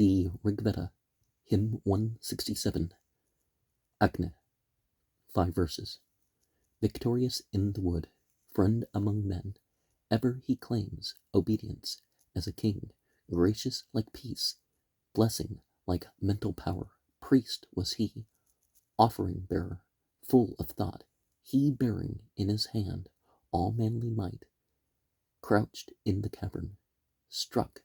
The Rigveda, hymn 167, Agni, 5 verses. Victorious in the wood, friend among men, ever he claims obedience as a king, gracious like peace, blessing like mental power. Priest was he, offering bearer, full of thought, he bearing in his hand all manly might. Crouched in the cavern, struck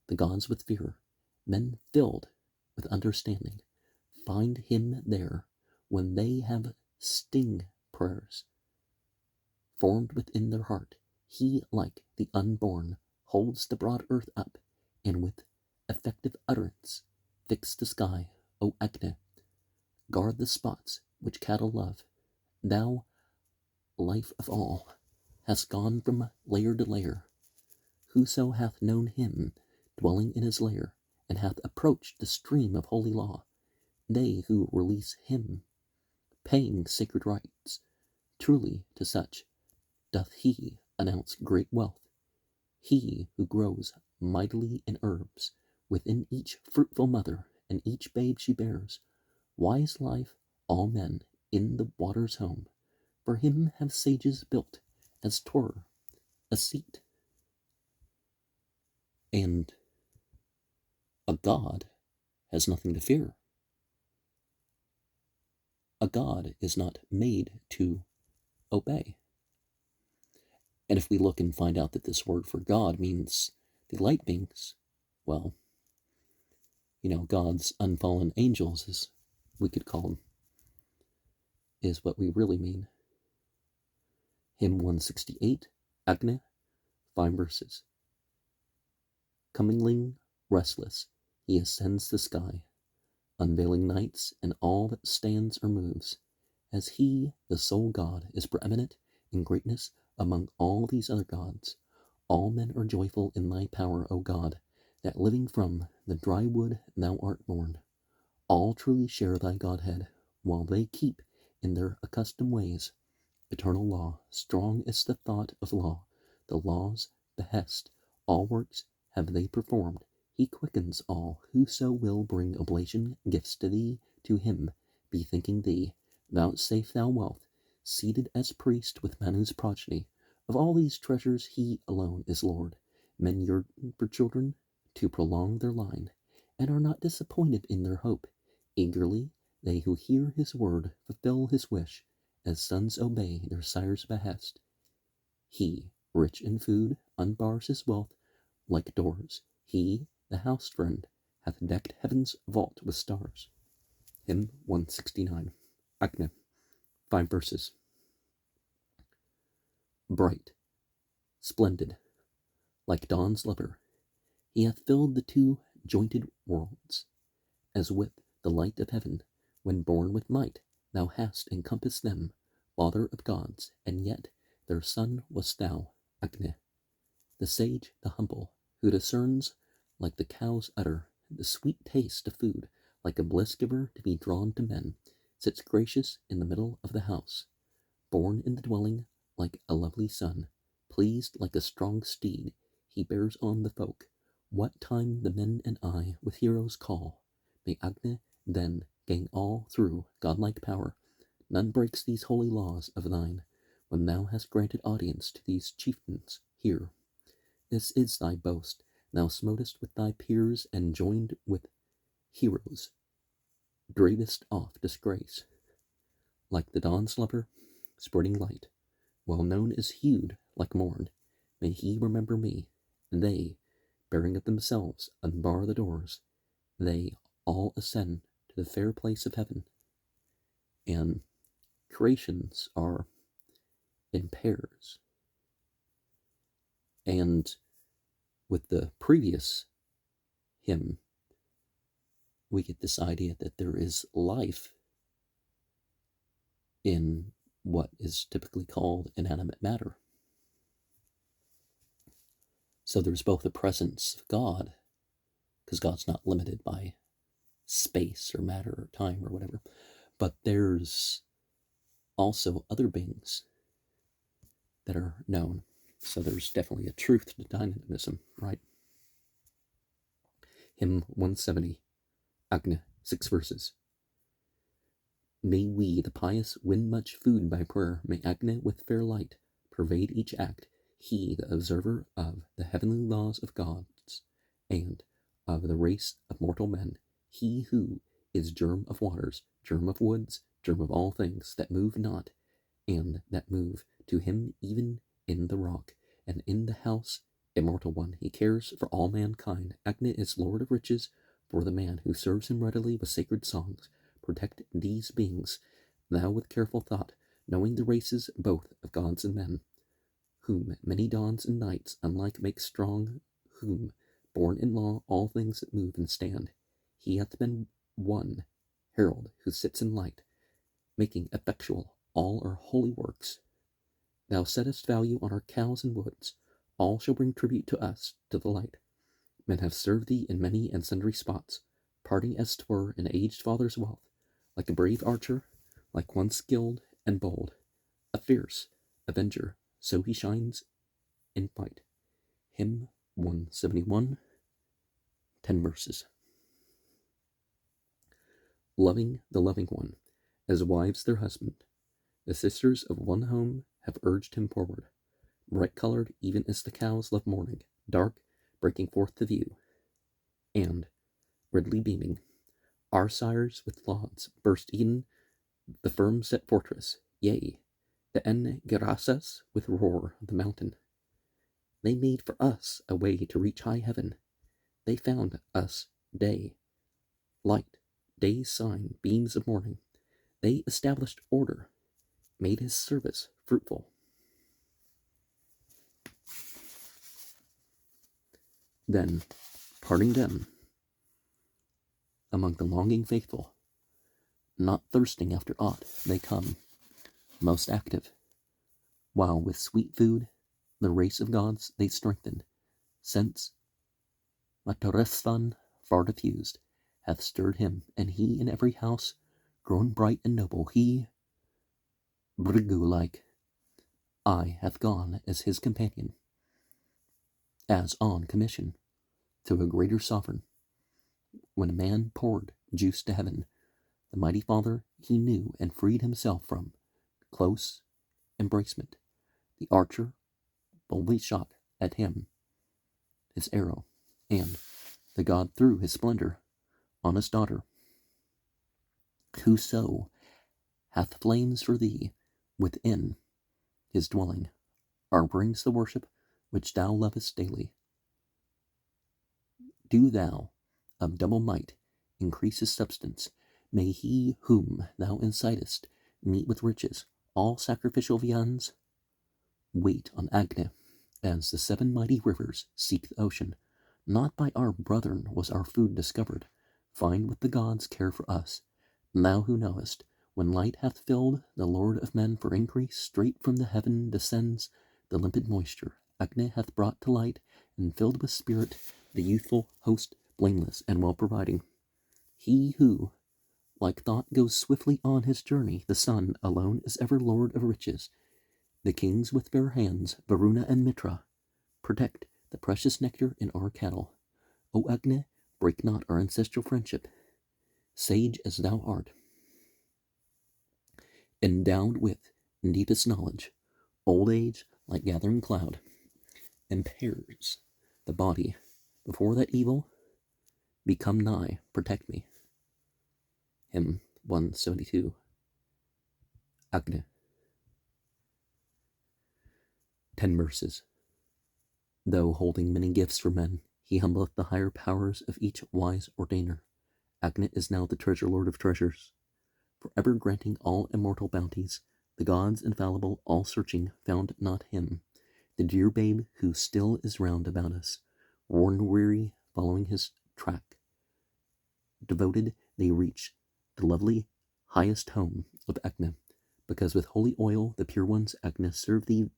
the gods with fear, men filled with understanding find him there when they have sting prayers formed within their heart. He, like the unborn, holds the broad earth up, and with effective utterance fix the sky. O Agni, guard the spots which cattle love. Thou, life of all, hast gone from layer to layer. Whoso hath known him, dwelling in his lair, and hath approached the stream of holy law, they who release him, paying sacred rites, truly to such doth he announce great wealth. He who grows mightily in herbs, within each fruitful mother, and each babe she bears, wise life all men in the water's home, for him have sages built, as 'twere a seat. And a god has nothing to fear. A god is not made to obey. And if we look and find out that this word for God means the light beings, well, God's unfallen angels, as we could call them, is what we really mean. Hymn 168, Agni, 5 verses. Comingling restless, he ascends the sky, unveiling nights and all that stands or moves, as he, the sole God, is preeminent in greatness among all these other gods. All men are joyful in thy power, O God, that living from the dry wood thou art born. All truly share thy Godhead, while they keep in their accustomed ways eternal law. Strong is the thought of law, the law's behest. All works have they performed. He quickens all whoso will bring oblation gifts to thee, to him, bethinking thee. Vouchsafe thou wealth, seated as priest with Manu's progeny. Of all these treasures he alone is Lord. Men yearn for children to prolong their line, and are not disappointed in their hope. Eagerly they who hear his word fulfill his wish, as sons obey their sire's behest. He, rich in food, unbars his wealth like doors. He, the house friend, hath decked heaven's vault with stars. Hymn 169, Agni, 5 verses. Bright, splendid, like dawn's lover, he hath filled the two jointed worlds, as with the light of heaven. When born with might, thou hast encompassed them, father of gods, and yet their son wast thou, Agni, the sage, the humble, who discerns, like the cow's udder, the sweet taste of food, like a bliss giver to be drawn to men, sits gracious in the middle of the house, born in the dwelling like a lovely son, pleased like a strong steed, he bears on the folk. What time the men and I with heroes call, may Agni then gain all through godlike power. None breaks these holy laws of thine, when thou hast granted audience to these chieftains here. This is thy boast, thou smotest with thy peers, and joined with heroes, dravest off disgrace. Like the dawn's lover, spreading light, well known is hued like morn, may he remember me. They, bearing of themselves, unbar the doors. They all ascend to the fair place of heaven. And creations are in pairs. And with the previous hymn, we get this idea that there is life in what is typically called inanimate matter. So there's both the presence of God, because God's not limited by space or matter or time or whatever, but there's also other beings that are known. So there's definitely a truth to dynamism, right? Hymn 170, Agne, 6 verses. May we, the pious, win much food by prayer. May Agne with fair light pervade each act. He, the observer of the heavenly laws of gods, and of the race of mortal men, he who is germ of waters, germ of woods, germ of all things that move not, and that move, to him even in the rock, and in the house, immortal one, he cares for all mankind. Agne is Lord of riches for the man who serves him readily with sacred songs. Protect these beings, thou with careful thought, knowing the races both of gods and men, whom many dawns and nights unlike make strong, whom, born in law, all things that move and stand. He hath been one herald who sits in light, making effectual all our holy works. Thou settest value on our cows and woods. All shall bring tribute to us, to the light. Men have served thee in many and sundry spots, parting as 'twere an aged father's wealth, like a brave archer, like one skilled and bold, a fierce avenger, so he shines in fight. Hymn 171, 10 verses. Loving the loving one, as wives their husband, the sisters of one home have urged him forward, bright-colored even as the cows love morning, dark, breaking forth to view, and, redly beaming, our sires with lauds burst Eden, the firm-set fortress, yea, the Engerasas with roar of the mountain. They made for us a way to reach high heaven. They found us day, light, day's sign, beams of morning. They established order, made his service fruitful. Then, parting them, among the longing faithful, not thirsting after aught, they come, most active, while with sweet food the race of gods they strengthen, since Mataresvan, far diffused, hath stirred him, and he in every house, grown bright and noble, he, Brigu-like, aye, hath gone as his companion, as on commission, to a greater sovereign. When a man poured juice to heaven, the mighty Father he knew and freed himself from close embracement. The archer boldly shot at him his arrow, and the god threw his splendor on his daughter. Whoso hath flames for thee within his dwelling, or brings the worship which thou lovest daily, do thou of double might increase his substance. May he whom thou incitest meet with riches. All sacrificial viands wait on Agne, as the 7 mighty rivers seek the ocean. Not by our brethren was our food discovered. Find with the gods care for us. Thou who knowest, when light hath filled the Lord of men for increase, straight from the heaven descends the limpid moisture. Agne hath brought to light, and filled with spirit the youthful host, blameless and well providing. He who, like thought, goes swiftly on his journey, the sun alone is ever Lord of riches. The kings with fair hands, Varuna and Mitra, protect the precious nectar in our cattle. O Agne, break not our ancestral friendship. Sage as thou art, endowed with deepest knowledge, old age, like gathering cloud, impairs the body. Before that evil become nigh, protect me. Hymn 172, Agne, 10 verses. Though holding many gifts for men, he humbleth the higher powers of each wise ordainer. Agne is now the treasure lord of treasures, forever granting all immortal bounties. The gods infallible, all searching, found not him, the dear babe who still is round about us, worn weary, following his track. Devoted, they reach the lovely highest home of Agne, because with holy oil the pure ones, Agne, serve thee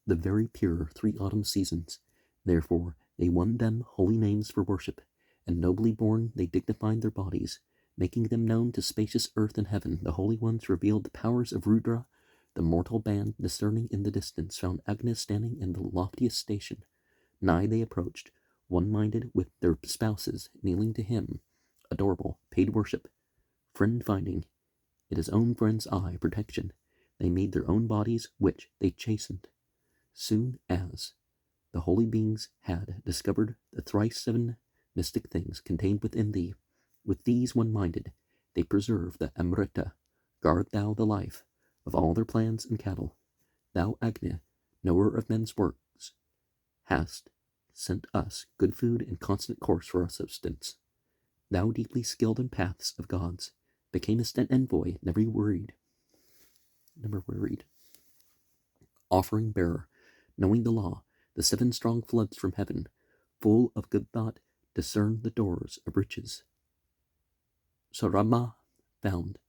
the very pure 3 autumn seasons. Therefore they won them holy names for worship, and nobly born they dignified their bodies, making them known to spacious earth and heaven. The holy ones revealed the powers of Rudra. The mortal band, discerning in the distance, found Agnes standing in the loftiest station. Nigh they approached, one-minded with their spouses, kneeling to him, adorable, paid worship, friend finding, in his own friend's eye protection, they made their own bodies, which they chastened. Soon as the holy beings had discovered the thrice seven mystic things contained within thee, with these one-minded, they preserve the Amrita. Guard thou the life of all their plans and cattle. Thou, Agni, knower of men's works, hast sent us good food and constant course for our substance. Thou, deeply skilled in paths of gods, becamest an envoy, never worried. Offering bearer, knowing the law, the seven strong floods from heaven, full of good thought, discern the doors of riches. Sarama found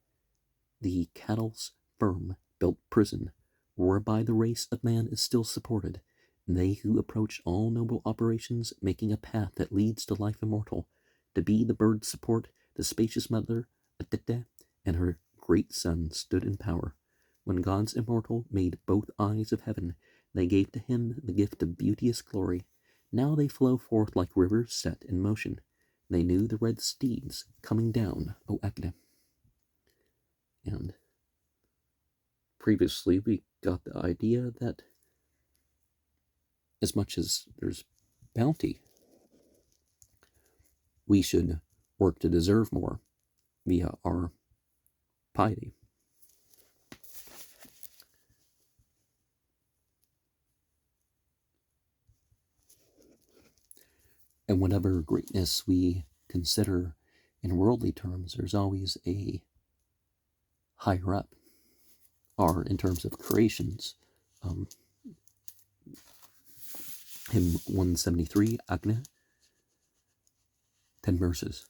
the cattle's firm built prison, whereby the race of man is still supported, and they who approach all noble operations, making a path that leads to life immortal, to be the bird's support, the spacious mother, Aditya, and her great son stood in power. When gods immortal made both eyes of heaven, they gave to him the gift of beauteous glory. Now they flow forth like rivers set in motion. They knew the red steeds coming down, O Agni. And previously we got the idea that as much as there's bounty, we should work to deserve more via our piety. And whatever greatness we consider in worldly terms, there's always a higher up, or in terms of creations. Hymn 173, Agni, 10 verses.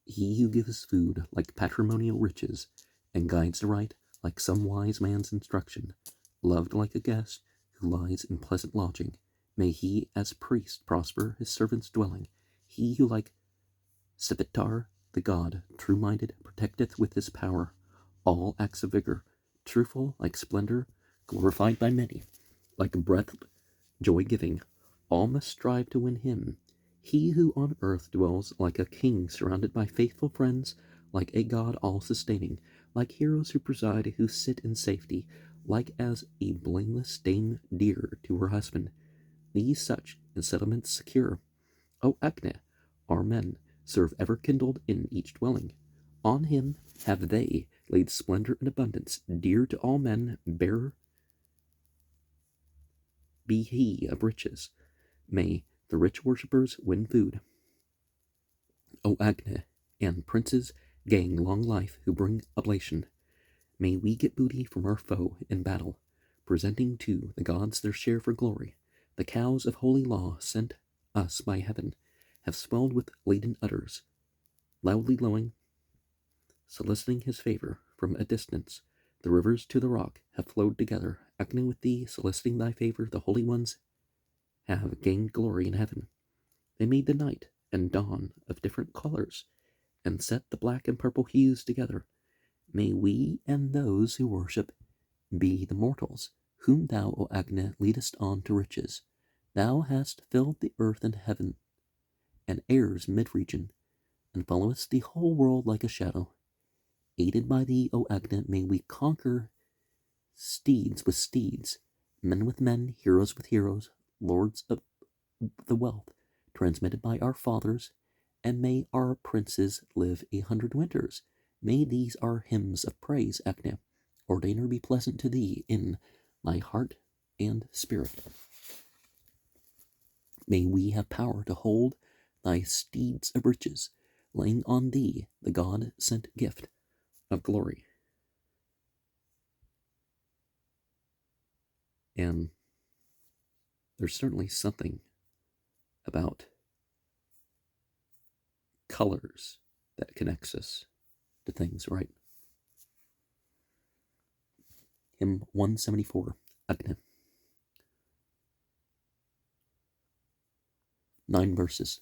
He who gives food like patrimonial riches, and guides the right like some wise man's instruction, loved like a guest who lies in pleasant lodging, may he as priest prosper his servant's dwelling. He who like Savitar, the god, true-minded, protecteth with his power all acts of vigor, truthful like splendor, glorified by many, like a breath, joy-giving, all must strive to win him. He who on earth dwells like a king surrounded by faithful friends, like a god all-sustaining, like heroes who preside, who sit in safety, like as a blameless dame dear to her husband. These such in settlements secure. O Agni, our men serve ever kindled in each dwelling. On him have they laid splendor and abundance, dear to all men, bearer be he of riches. May the rich worshippers win food. O Agni, and princes gain long life who bring oblation. May we get booty from our foe in battle, presenting to the gods their share for glory. The cows of holy law sent us by heaven have swelled with laden udders, loudly lowing, soliciting his favor from a distance. The rivers to the rock have flowed together, Agni with thee, soliciting thy favor. The holy ones have gained glory in heaven. They made the night and dawn of different colors, and set the black and purple hues together. May we and those who worship be the mortals, whom thou, O Agni, leadest on to riches. Thou hast filled the earth and heaven, and air's mid-region, and followest the whole world like a shadow. Aided by thee, O Agni, may we conquer steeds with steeds, men with men, heroes with heroes, lords of the wealth transmitted by our fathers, and may our princes live 100 winters. May these our hymns of praise, Agni, ordainer be pleasant to thee in thy heart and spirit. May we have power to hold thy steeds of riches, laying on thee the God-sent gift of glory. And there's certainly something about colors that connects us to things, right? Hymn 174, Agni. 9 verses.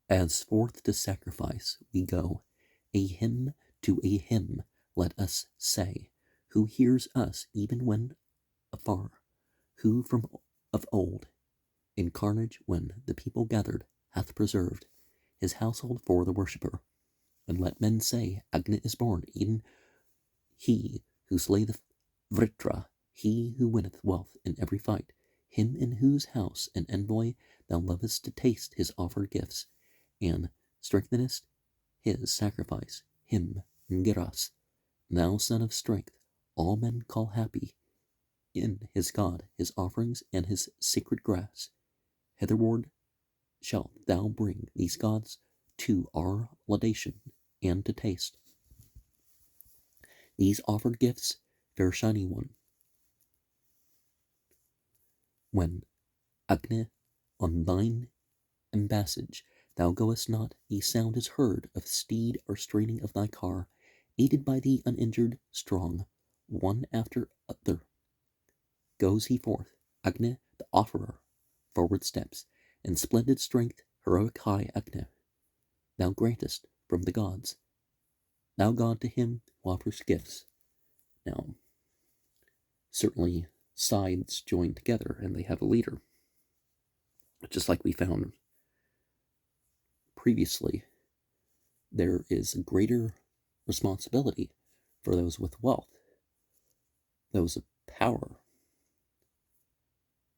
As forth to sacrifice we go, a hymn to a hymn let us say, who hears us even when afar, who from of old In carnage when the people gathered, hath preserved his household for the worshipper. And let men say, Agni is born, even he who slayeth Vritra, he who winneth wealth in every fight, him in whose house an envoy thou lovest to taste his offered gifts, and strengthenest his sacrifice, him Ngiras, thou son of strength, all men call happy, in his God, his offerings, and his sacred grass. Hitherward shalt thou bring these gods to our laudation and to taste. These offered gifts, fair shining one. When, Agni, on thine embassage thou goest not, a sound is heard of steed or straining of thy car, aided by the uninjured strong, one after other. Goes he forth, Agni, the offerer, forward steps, in splendid strength, heroic high Agni, thou grantest from the gods, thou God to him who offers gifts. Now, certainly sides join together and they have a leader. Just like we found previously, there is a greater responsibility for those with wealth, those of power,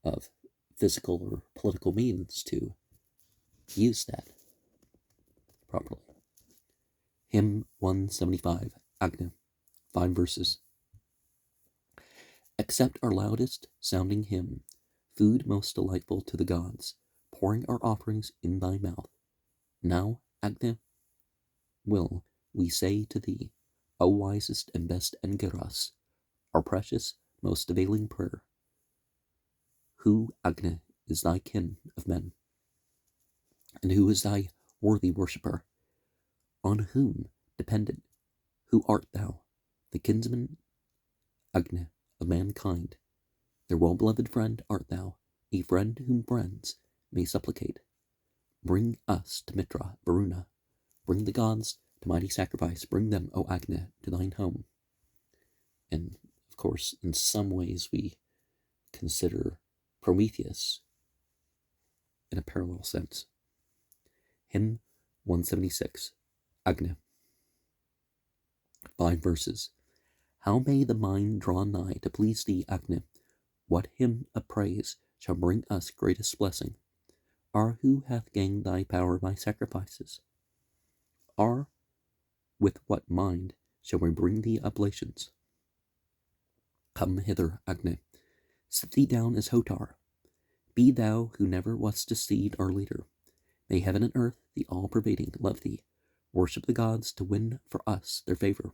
of physical or political means to use that properly. Hymn 175, Agni, 5 verses. Accept our loudest sounding hymn, food most delightful to the gods, pouring our offerings in thy mouth. Now, Agni, will we say to thee, O wisest and best Ngiras, our precious, most availing prayer. Who, Agni, is thy kin of men? And who is thy worthy worshipper? On whom dependent? Who art thou? The kinsman, Agni, of mankind. Their well-beloved friend art thou, a friend whom friends may supplicate. Bring us to Mitra, Varuna. Bring the gods to mighty sacrifice. Bring them, O Agni, to thine home. And, of course, in some ways we consider Prometheus in a parallel sense. Hymn 176, Agni. 5 verses. How may the mind draw nigh to please thee, Agni? What hymn of praise shall bring us greatest blessing? Or who hath gained thy power by sacrifices? Or with what mind shall we bring thee oblations? Come hither, Agni. Sit thee down as Hotar. Be thou who never wast deceived our leader. May heaven and earth, the all-pervading, love thee. Worship the gods to win for us their favor.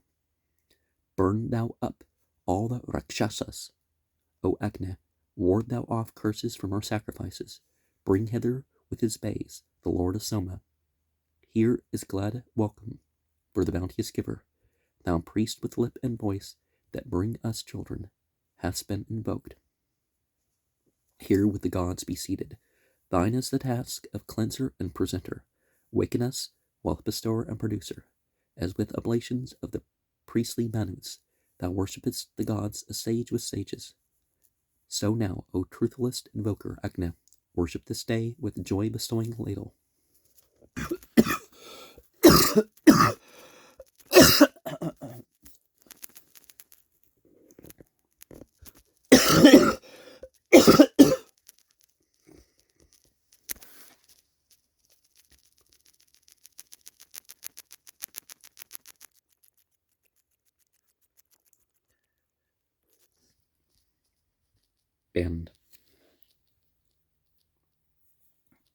Burn thou up all the Rakshasas, O Agni. Ward thou off curses from our sacrifices. Bring hither with his bays the Lord of Soma. Here is glad welcome for the bounteous giver. Thou priest with lip and voice that bring us children, hast been invoked. Here with the gods be seated. Thine is the task of cleanser and presenter. Waken us, wealth bestower and producer, as with oblations of the priestly manus, thou worshipest the gods, a sage with sages. So now, O truthless invoker, Agni, worship this day with joy-bestowing ladle. And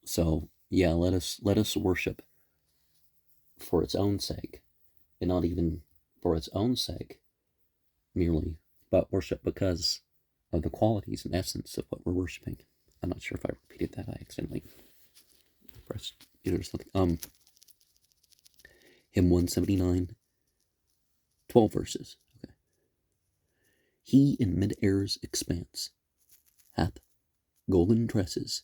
so, yeah, let us worship for its own sake, and not even for its own sake merely, but worship because of the qualities and essence of what we're worshiping. I'm not sure if I repeated that. I accidentally pressed it or something. Hymn 179, 12 verses. Okay. He in mid-air's expanse hath golden tresses,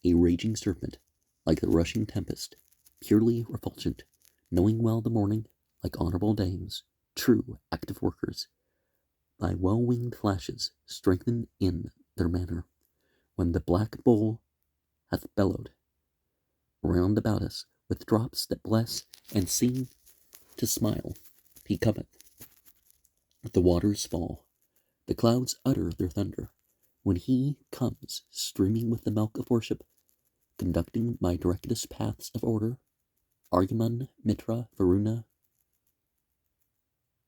a raging serpent, like the rushing tempest, purely refulgent, knowing well the morning, like honorable dames, true active workers. Thy well-winged flashes strengthen in their manner, when the black bull hath bellowed round about us with drops that bless and seem to smile. He cometh. The waters fall, the clouds utter their thunder, when he comes streaming with the milk of worship, conducting my directest paths of order. Arguman, Mitra, Varuna,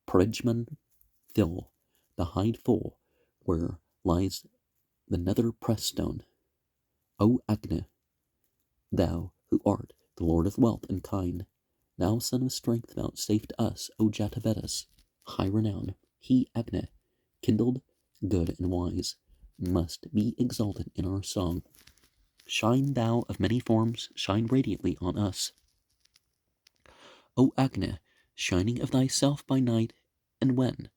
Prejman, fill the hide full where lies the nether press stone. O Agni, thou who art the lord of wealth and kine, thou son of strength vouchsafe to us, O Jatavedas, high renown. He, Agni, kindled, good and wise, must be exalted in our song. Shine thou of many forms, shine radiantly on us. O Agni, shining of thyself by night, and when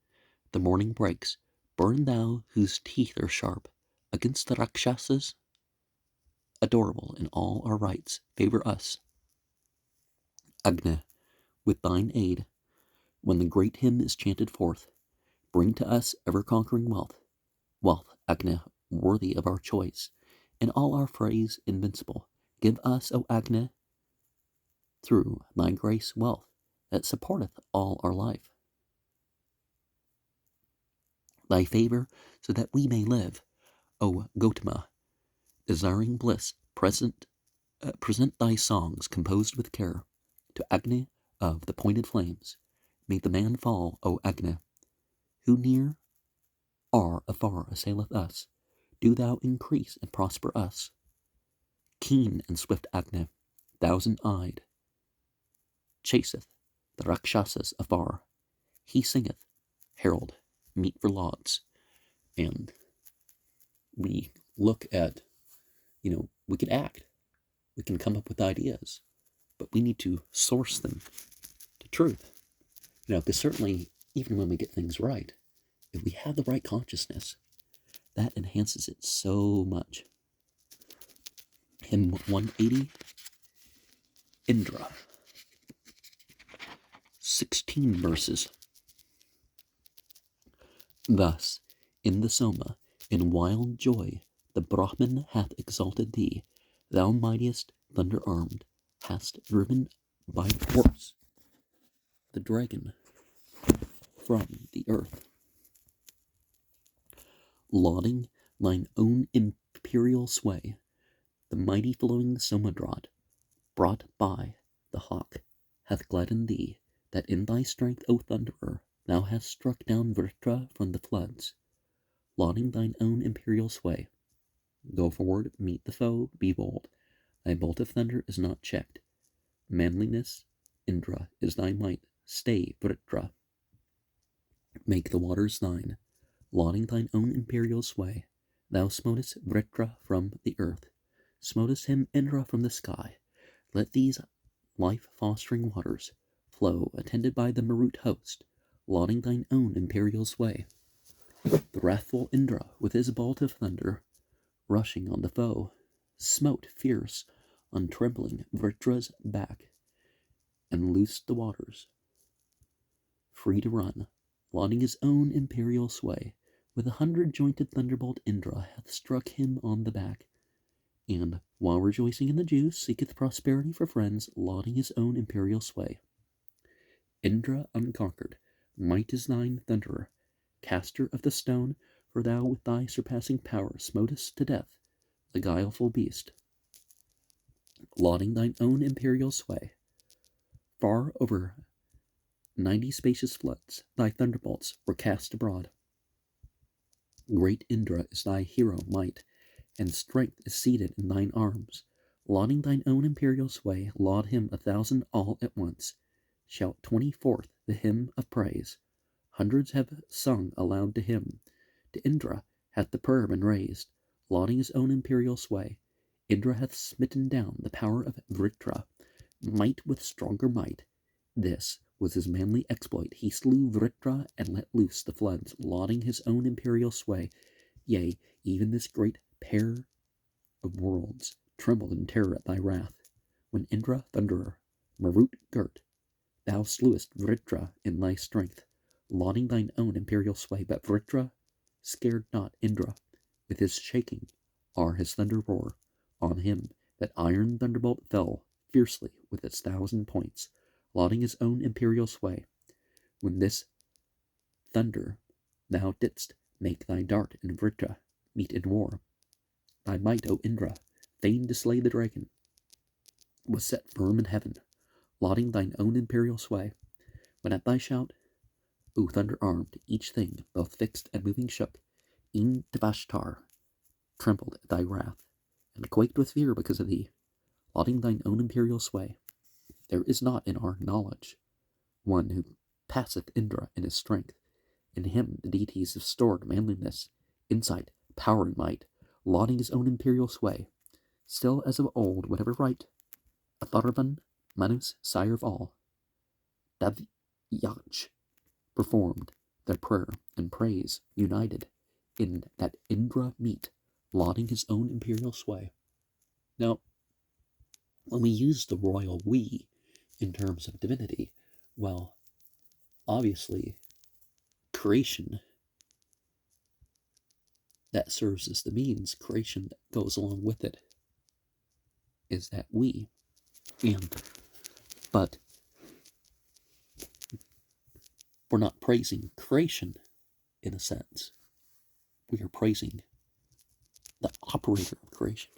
the morning breaks, burn thou whose teeth are sharp against the Rakshasas, adorable in all our rights, favor us. Agni, with thine aid, when the great hymn is chanted forth, bring to us ever-conquering wealth. Wealth, Agni, worthy of our choice, in all our phrase invincible. Give us, O Agni, through thy grace wealth that supporteth all our life. Thy favor, so that we may live, O Gotama, desiring bliss, present thy songs composed with care to Agni of the pointed flames. May the man fall, O Agni, who near or afar assaileth us. Do thou increase and prosper us. Keen and swift Agni, thousand-eyed, chaseth the Rakshasas afar. He singeth, herald, meet for lauds. And we look at, we can act. We can come up with ideas, but we need to source them to truth. Because certainly, even when we get things right, if we have the right consciousness, that enhances it so much. Hymn 180, Indra. 16 verses. Thus, in the Soma, in wild joy, the Brahman hath exalted thee. Thou mightiest, thunder-armed, hast driven by force the dragon from the earth. Lauding thine own imperial sway, the mighty flowing Somadrat, brought by the hawk, hath gladdened thee, that in thy strength, O Thunderer, thou hast struck down Vritra from the floods. Lauding thine own imperial sway, go forward, meet the foe, be bold. Thy bolt of thunder is not checked. Manliness, Indra, is thy might. Stay, Vritra. Make the waters thine. Lauding thine own imperial sway, thou smotest Vritra from the earth. Smotest him, Indra, from the sky. Let these life-fostering waters flow, attended by the Marut host, lauding thine own imperial sway. The wrathful Indra, with his bolt of thunder, rushing on the foe, smote fierce on trembling Vritra's back, and loosed the waters, free to run, lauding his own imperial sway. With 100-jointed thunderbolt Indra hath struck him on the back, and, while rejoicing in the juice, seeketh prosperity for friends, lauding his own imperial sway. Indra unconquered, might is thine, Thunderer, caster of the stone, for thou with thy surpassing power smotest to death the guileful beast. Lauding thine own imperial sway, far over 90 spacious floods thy thunderbolts were cast abroad. Great Indra is thy hero might, and strength is seated in thine arms. Lauding thine own imperial sway, laud him 1,000 all at once. Shout 24th the hymn of praise. Hundreds have sung aloud to him. To Indra hath the prayer been raised, lauding his own imperial sway. Indra hath smitten down the power of Vritra, might with stronger might. This was his manly exploit. He slew Vritra and let loose the floods, lauding his own imperial sway. Yea, even this great pair of worlds trembled in terror at thy wrath. When Indra, Thunderer, Marut girt, thou slewest Vritra in thy strength, lauding thine own imperial sway. But Vritra scared not Indra with his shaking or his thunder roar. On him that iron thunderbolt fell fiercely with its 1,000 points, lauding his own imperial sway. When this thunder thou didst make thy dart and Vritra meet in war, thy might, O Indra, fain to slay the dragon, was set firm in heaven, lauding thine own imperial sway. When at thy shout, O thunder armed, each thing, both fixed and moving, shook. E'en Devashtar trembled at thy wrath, and quaked with fear because of thee, lauding thine own imperial sway. There is not in our knowledge one who passeth Indra in his strength. In him the deities have stored manliness, insight, power, and might, lauding his own imperial sway. Still as of old, whatever right, Atharvan, Manus, sire of all, Davyach, performed their prayer and praise united in that Indra meet, lauding his own imperial sway. Now, when we use the royal we in terms of divinity, well, obviously, creation that serves as the means, creation that goes along with it is that we. But we're not praising creation in a sense. We are praising the operator of creation.